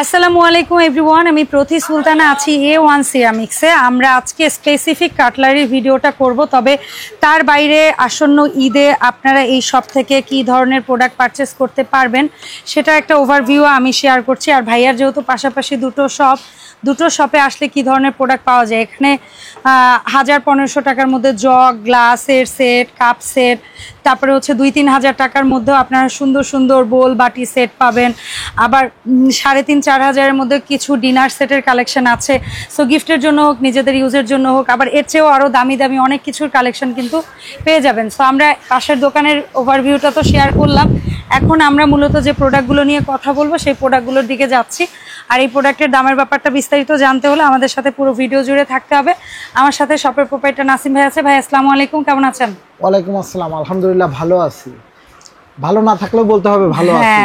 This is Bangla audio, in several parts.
আসসালামু আলাইকুম এভরিওয়ান, আমি প্রতি সুলতানা আছি A1 সিরামিক্সে। আমরা আজকে স্পেসিফিক কাটলারি ভিডিওটা করব, তবে তার বাইরে আসন্ন ঈদে আপনারা এই শপ থেকে কি ধরনের প্রোডাক্ট পারচেস করতে পারবেন সেটা একটা ওভারভিউ আমি শেয়ার করছি। আর ভাইয়ার যেহেতু পাশাপাশি দুটো শপে আসলে কি ধরনের প্রোডাক্ট পাওয়া যায়, এখানে 1000-1500 টাকার মধ্যে জগ, গ্লাসের সেট, কাপ সেট, তারপরে হচ্ছে 2-3 হাজার টাকার মধ্যেও আপনারা সুন্দর সুন্দর বোল বাটি সেট পাবেন। আবার 3,500-4 হাজারের মধ্যে কিছু ডিনার সেটের কালেকশন আছে। সো গিফটের জন্য হোক, নিজেদের ইউজের জন্য হোক, আবার এর চেয়েও আরও দামি দামি অনেক কিছুর কালেকশন কিন্তু পেয়ে যাবেন। সো আমরা পাশের দোকানের ওভারভিউটা তো শেয়ার করলাম, এখন আমরা মূলত যে প্রোডাক্টগুলো নিয়ে কথা বলবো সেই প্রোডাক্টগুলোর দিকে যাচ্ছি। আর এই প্রোডাক্টের দামের ব্যাপারটা বিস্তারিত জানতে হলে আমাদের সাথে পুরো ভিডিও জুড়ে থাকতে হবে। আমার সাথে শপের প্রোপাইটার নাসিম ভাই আছে। ভাই আসসালামু আলাইকুম, কেমন আছেন? ওয়ালাইকুম আসসালাম, আলহামদুলিল্লাহ ভালো আছি। ভালো না থাকলেও বলতে হবে ভালো আছি।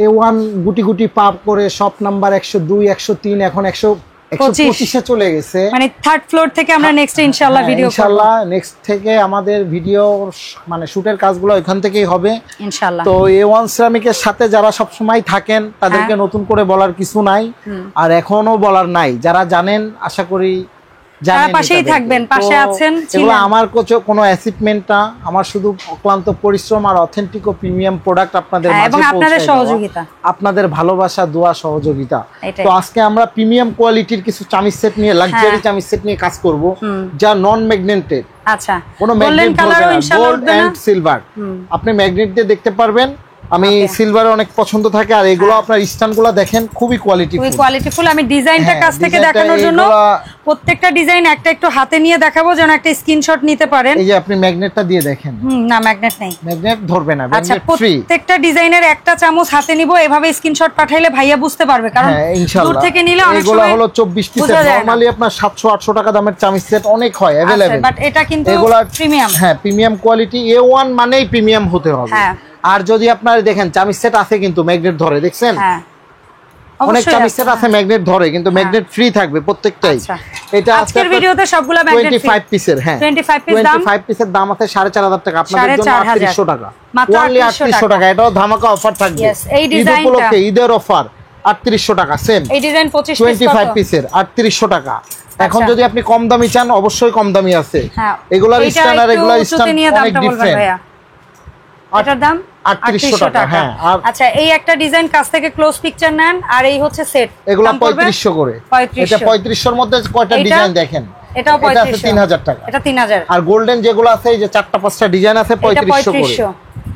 A1 গুটি গুটি পাপ করে শপ নাম্বার 102, 103, এখন 125-এ চলে গেছে। মানে থার্ড ফ্লোর থেকে আমরা নেক্সট ইনশাআল্লাহ ভিডিও করব। ইনশাআল্লাহ নেক্সট থেকে আমাদের ভিডিও মানে শুটের কাজগুলো ওইখান থেকেই হবে ইনশাআল্লাহ। তো A1 সিরামিকের সাথে যারা সব সময় থাকেন তাদেরকে নতুন করে বলার কিছু নাই, আর এখনো বলার নাই। যারা জানেন আশা করি পাশেই থাকবেন, পাশে আছেন। এগুলো আমার কোনো অ্যাচিভমেন্ট না, আমার শুধু অক্লান্ত পরিশ্রম আর অথেন্টিক ও প্রিমিয়াম প্রোডাক্ট আপনাদের মাঝে এবং আপনাদের সহযোগিতা, আপনাদের ভালোবাসা, দোয়া, সহযোগিতা। তো আজকে আমরা প্রিমিয়াম কোয়ালিটির কিছু চামিচ সেট নিয়ে, লাক্সারি চামিচ সেট নিয়ে কাজ করব, যা নন ম্যাগনেটেড। আচ্ছা, কোনো ম্যাগনেট ধরবে না, গোল্ড এন্ড সিলভার। আপনি ম্যাগনেট দিয়ে দেখতে পারবেন। আমি সিলভারে অনেক পছন্দ থাকে, আর এগুলো আপনার স্ট্যান্ডগুলো দেখেন খুবই কোয়ালিটিফুল। আমি ডিজাইনটা কাছ থেকে দেখানোর জন্য প্রত্যেকটা ডিজাইন একটা একটু হাতে নিয়ে দেখাবো, যেন একটা স্ক্রিনশট নিতে পারেন। এই যে আপনি ম্যাগনেটটা দিয়ে দেখেন। না, ম্যাগনেট নেই, ম্যাগনেট ধরবে না, আচ্ছা ম্যাগনেট ফ্রি। প্রত্যেকটা ডিজাইনের একটা চামচ হাতে নিব, এভাবে স্ক্রিনশট পাঠাইলে ভাইয়া বুঝতে পারবে, কারণ দূর থেকে নিলে অনেক সময় এগুলো হলো 24 পিসের। নরমালি আপনার 700-800 টাকা দামের চামিচ সেট অনেক হয় अवेलेबल, বাট এটা কিন্তু প্রিমিয়াম। হ্যাঁ, প্রিমিয়াম কোয়ালিটি। A1 মানেই প্রিমিয়াম হতে হবে। আর যদি আপনারা দেখেন চামিচ সেট আছে কিন্তু ম্যাগনেট ধরে, দেখছেন অনেক চামিচ সেট আছে ম্যাগনেট ধরে, কিন্তু ম্যাগনেট ফ্রি থাকবে প্রত্যেকটাই। এটা আজকের ভিডিওতে সবগুলা ম্যাগনেট 25 পিসের। হ্যাঁ, 25 পিসের দাম আছে 4,500 টাকা, আপনাদের জন্য 3800 টাকা, অনলি 3800 টাকা। এটাও ধামাকা অফার থাকবে এই ডিজাইনটা, ঈদের অফার 3800 টাকা। সেম এই ডিজাইন 25 পিসের 3800 টাকা। এখন যদি আপনি কম দামি চান, অবশ্যই কম দামি আছে। এগুলার স্ট্যান্ড আর এগুলার স্ট্যান্ড অনেক ডিফারেন্ট। এটার দাম 3800 টাকা। হ্যাঁ, আচ্ছা, এই একটা ডিজাইন কাছ থেকে ক্লোজ পিকচার নেন, আর এই হচ্ছে সেট, এগুলো 3500 করে। এটা 3500 এর মধ্যে কয়টা ডিজাইন দেখেন। এটাও 3000 টাকা। এটা 3000। আর গোল্ডেন যেগুলো আছে, এই যে 4টা-5টা ডিজাইন আছে 3500 করে।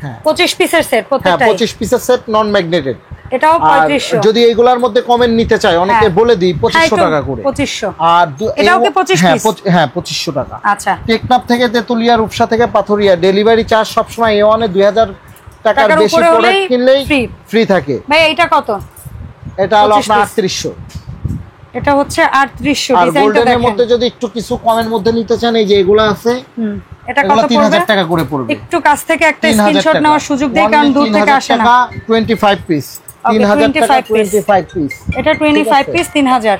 হ্যাঁ, 25 পিসের সেট প্রত্যেকটা। হ্যাঁ, 25 পিসের সেট নন ম্যাগনেটেড, এটাও 3500। যদি এইগুলার মধ্যে কমেন্ট নিতে চাই, অনেকে বলে দিই 2500 টাকা করে। 2500। আর এটাও কি 25 পিস? হ্যাঁ 2500 টাকা। আচ্ছা, টেকনাফ থেকে তেতুলিয়া, রূপসা থেকে পাথরিয়া, ডেলিভারি চার্জ সব সময় A1 এ 2000 টাকার বেশি প্রোডাক্ট কিনলেই ফ্রি থাকে। ভাই এটা কত? এটা হলো আপনার 3800। এটা হচ্ছে 3800। আর গোল্ডেনের মধ্যে যদি একটু কিছু কমের মধ্যে নিতে চান, এই যে এগুলো আছে, এটা কত পড়বে? 3000 টাকা করে পড়বে। একটু কাছ থেকে একটা স্ক্রিনশট নেওয়ার সুযোগ দেই, কারণ দূর থেকে আসে না। 25 পিস 3000 টাকা, 25 পিস। এটা 25 পিস 3000।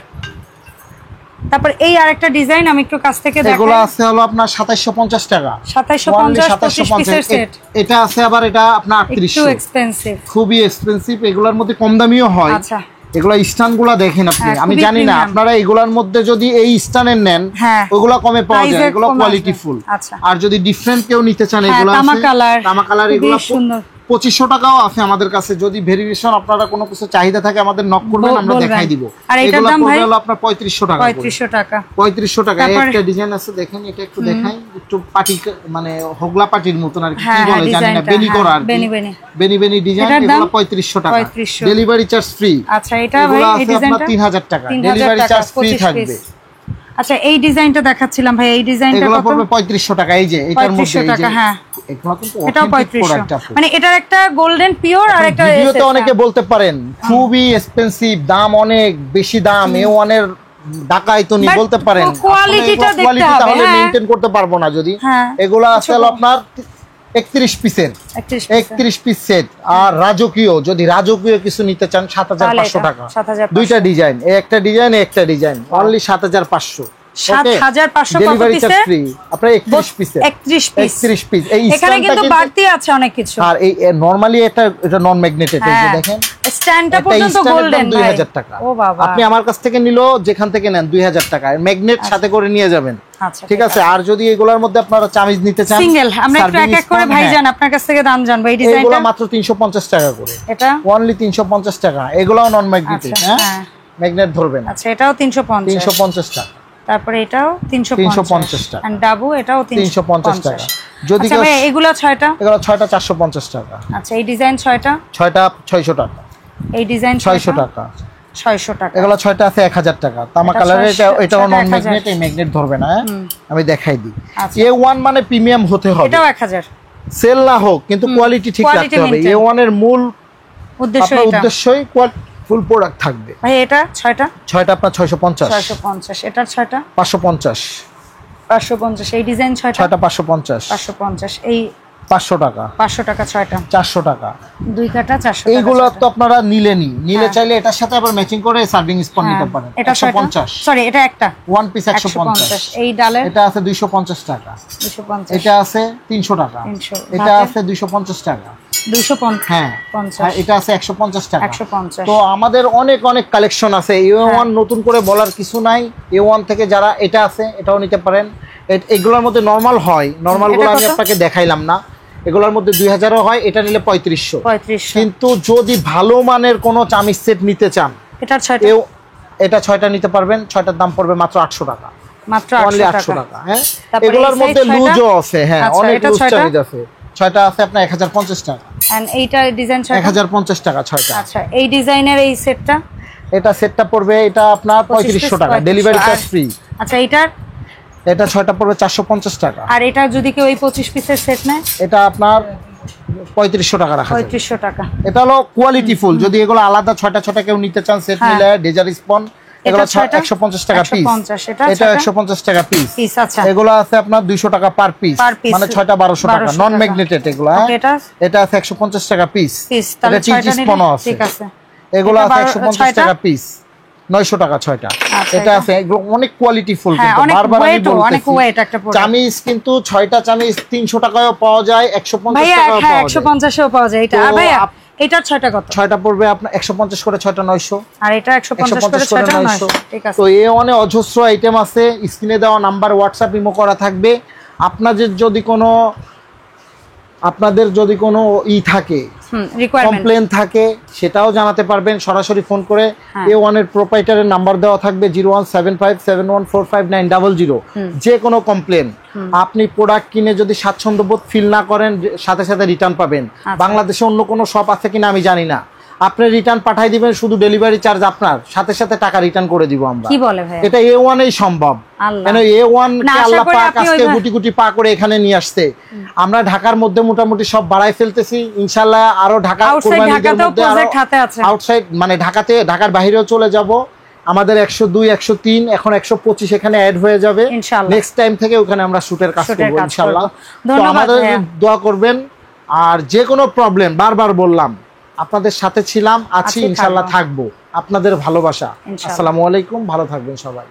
তারপর এই আরেকটা ডিজাইন আমি একটু কাছ থেকে দেখাই। এগুলো আছে হলো আপনার 2750 টাকা। 2750 পিসের সেট। এটা আছে আবার, এটা আপনার 3800। একটু এক্সপেন্সিভ, খুবই এক্সপেন্সিভ। এগুলোর মধ্যে কম দামিও হয়। আচ্ছা, এগুলা স্ট্যান্ডগুলো দেখেন আপনি, আমি জানি না আপনারা এগুলার মধ্যে যদি এই স্ট্যান্ডের নেন, ওগুলা কমে পাওয়া যায়, এগুলো কোয়ালিটিফুল। আর যদি ডিফারেন্ট কেউ নিতে চান, এগুলো আছে তামা কালার, এগুলো 2500 টাকাও আছে আমাদের কাছে। যদি ভেরিয়েশন আপনারা কোনো কিছু চাহিদা থাকে আমাদের নক করবেন, আমরা দেখাই দিব। আর এটার দাম ভাই হলো আপনার 3500 টাকা। 3500 টাকা। একটা ডিজাইন আছে দেখেন, এটা একটু দেখাই, একটু পার্টি মানে হোগলা পার্টির মতন আর কি বলে জানি না, বেনি করা আর বেনি ডিজাইন। এগুলো 3500 টাকা, ডেলিভারি চার্জ ফ্রি। আচ্ছা, এটা ভাই এই ডিজাইনটা 3000 টাকা, ডেলিভারি চার্জ ফ্রি থাকবে। আচ্ছা, এই ডিজাইনটা দেখাচ্ছিলাম ভাই, এই ডিজাইনটা এগুলো পড়বে 3500 টাকা। এই যে এটার মধ্যে এই যে, হ্যাঁ এগুলো কিন্তু এটাও 3500। মানে এটার একটা গোল্ডেন পিওর আর একটা ভিডিওতে অনেকে বলতে পারেন খুবই এক্সপেন্সিভ, দাম অনেক বেশি দাম, A1 এর ঢাকায় তো নি বলতে পারেন। কোয়ালিটিটা দেখতে হবে, তাহলে মেইনটেইন করতে পারবো না যদি। এগুলো আছে আপনার 31 পিসের, 31 পিস সেট। আর রাজকীয়, যদি রাজকীয় কিছু নিতে চান 7500 টাকা। দুইটা ডিজাইন, একটা ডিজাইন একটা ডিজাইন, অনলি 7500। 7500 কত পিসে ফ্রি আপনারা 31 পিসে 31 পিস এই এখানে কিন্তু বাড়তি আছে অনেক কিছু আর এই নরমালি এটা নন ম্যাগনেটেড এই যে দেখেন স্ট্যান্ডটা পর্যন্ত গোল্ডেন 2000 টাকা ও বাবা আপনি আমার কাছ থেকে নিলো যেখান থেকে নেন 2000 টাকা ম্যাগনেট সাথে করে নিয়ে যাবেন ঠিক আছে আর যদি এগুলোর মধ্যে আপনারা চামিজ নিতে চান সিঙ্গেল আমরা একটু এক এক করে ভাইজান আপনার কাছ থেকে দাম জানবো এই ডিজাইনটা এগুলো মাত্র 350 টাকা করে এটা অনলি 350 টাকা এগুলোও নন ম্যাগনেটেড হ্যাঁ ম্যাগনেট ধরবে না আচ্ছা এটাও 350 টাকা তারপরে এটাও 350 টাকা এন্ড ডাবু এটাও 350 টাকা যদি আচ্ছা ভাই এগুলো 6টা 450 টাকা আচ্ছা এই ডিজাইন 6টা 600 টাকা এই ডিজাইন 600 টাকা 600 টাকা এগুলো 6টা আছে 1000 টাকা তামা কালারের এটাও নন ম্যাগনেট এই ম্যাগনেট ধরবে না আমি দেখাই দিই A1 মানে প্রিমিয়াম হতে হবে এটাও 1000 সেল না হোক কিন্তু কোয়ালিটি ঠিক রাখতে হবে A1 এর মূল উদ্দেশ্যই ফুল প্রোডাক্ট থাকবে ভাই এটা 6টা আপনার 650 এটার 6টা 550 এই ডিজাইন 6টা 550 এই 500 টাকা 6টা 400 টাকা দুই কাটা 400 টাকা এইগুলো তো আপনারা নিলে চাইলে এটার সাথে আবার ম্যাচিং করে সার্ভিং স্পন নিতে পারেন এটা 150 সরি এটা একটা ওয়ান পিস 150 এই ডালের এটা আছে 250 টাকা 250 এটা আছে 300 টাকা এটা আছে 250 টাকা 250 হ্যাঁ এটা আছে 150 টাকা 150 তো আমাদের অনেক কালেকশন আছে A1 নতুন করে বলার কিছু নাই A1 থেকে যারা এটা আছে এটাও নিতে পারেন এগুলোর মধ্যে নরমাল হয় নরমালগুলো আমি আপনাকে দেখাইলাম না এগুলোর মধ্যে 2000ও হয় এটা নিলে 3500 কিন্তু যদি ভালো মানের কোনো চামিজ সেট নিতে চান এটা 6টা নিতে পারবেন 6টার দাম পড়বে মাত্র 800 টাকা মাত্র 800 টাকা হ্যাঁ এগুলোর মধ্যে লুজও আছে হ্যাঁ অনেক লুজ চামিজ আছে 6টা আছে আপনার 1050 টাকা এন্ড এইটা ডিজাইন 1050 টাকা 6টা আচ্ছা এই ডিজাইনের এই সেটটা এটা সেটটা পড়বে এটা আপনার 3500 টাকা ডেলিভারি চার্জ ফ্রি আচ্ছা এটা 6টা পড়বে 450 টাকা আর এটা যদি কেউ এই 25 পিসের সেট নেয় এটা আপনার 3500 টাকা রাখা 3500 টাকা এটা হলো কোয়ালিটি ফুল যদি এগুলো আলাদা 6টা কেউ নিতে চান সেট নিলে ডেজার স্পন এগুলো 150 টাকা পিস এটা 150 টাকা পিস আচ্ছা এগুলো আছে আপনার 200 টাকা পার পিস মানে 6টা 1200 টাকা নন ম্যাগনেটেড এগুলো এটা আছে 150 টাকা পিস তাহলে 6টা নিলে ঠিক আছে এগুলো আছে 150 টাকা পিস 900 টাকা 6টা এটা আছে এগুলো অনেক কোয়ালিটি ফুল কিন্তু বারবার আমি বলতেছি চামিজ কিন্তু 6টা চামিজ 300 টাকায়ও পাওয়া যায় 150 টাকায়ও পাওয়া যায় 150এও পাওয়া যায় এটা আর ভাই এটার 6টা কত 6টা পড়বে আপনার 150 করে 6টা 900 আর এটা 150 করে 6টা 900 ঠিক আছে তো A1 এ অজস্র আইটেম আছে স্ক্রিনে দেওয়া নাম্বার WhatsApp ইমো করা থাকবে আপনাদের যদি কোনো থাকে কমপ্লেন থাকে সেটাও জানাতে পারবেন সরাসরি ফোন করে A1 এর প্রোপাইটারের নাম্বার দেওয়া থাকবে 01757145900 যে কোনো কমপ্লেন আপনি প্রোডাক্ট কিনে যদি স্বাচ্ছন্দ্যবোধ ফিল না করেন সাথে সাথে রিটার্ন পাবেন বাংলাদেশে অন্য কোনো শপ আছে কিনা আমি জানি না আপনি রিটার্ন পাঠাই দিবেন শুধু ডেলিভারি চার্জ আপনার সাথে সাথে টাকা রিটার্ন করে দিব আমরা কি বলে ভাই এটা A1 এই সম্ভব কেন A1 কে আল্লাহ পাক আজকে গুটি গুটি পা করে এখানে নিয়ে আসছে আমরা ঢাকার মধ্যে মোটামুটি সব বাড়াই ফেলতেছি ইনশাআল্লাহ আরো ঢাকা কুরবানিদের মধ্যে আউটসাইড মানে ঢাকার বাইরেও চলে যাব আমাদের 102 103 এখন 125 এখানে অ্যাড হয়ে যাবে নেক্সট টাইম থেকে ওখানে আমরা শুটের কাজ করব ইনশাআল্লাহ তো আমাদের দোয়া করবেন আর যে কোনো প্রবলেম বারবার বললাম আপনাদের সাথে ছিলাম আছি ইনশাআল্লাহ থাকবো আপনাদের ভালোবাসা আসসালামু আলাইকুম ভালো থাকবেন সবাই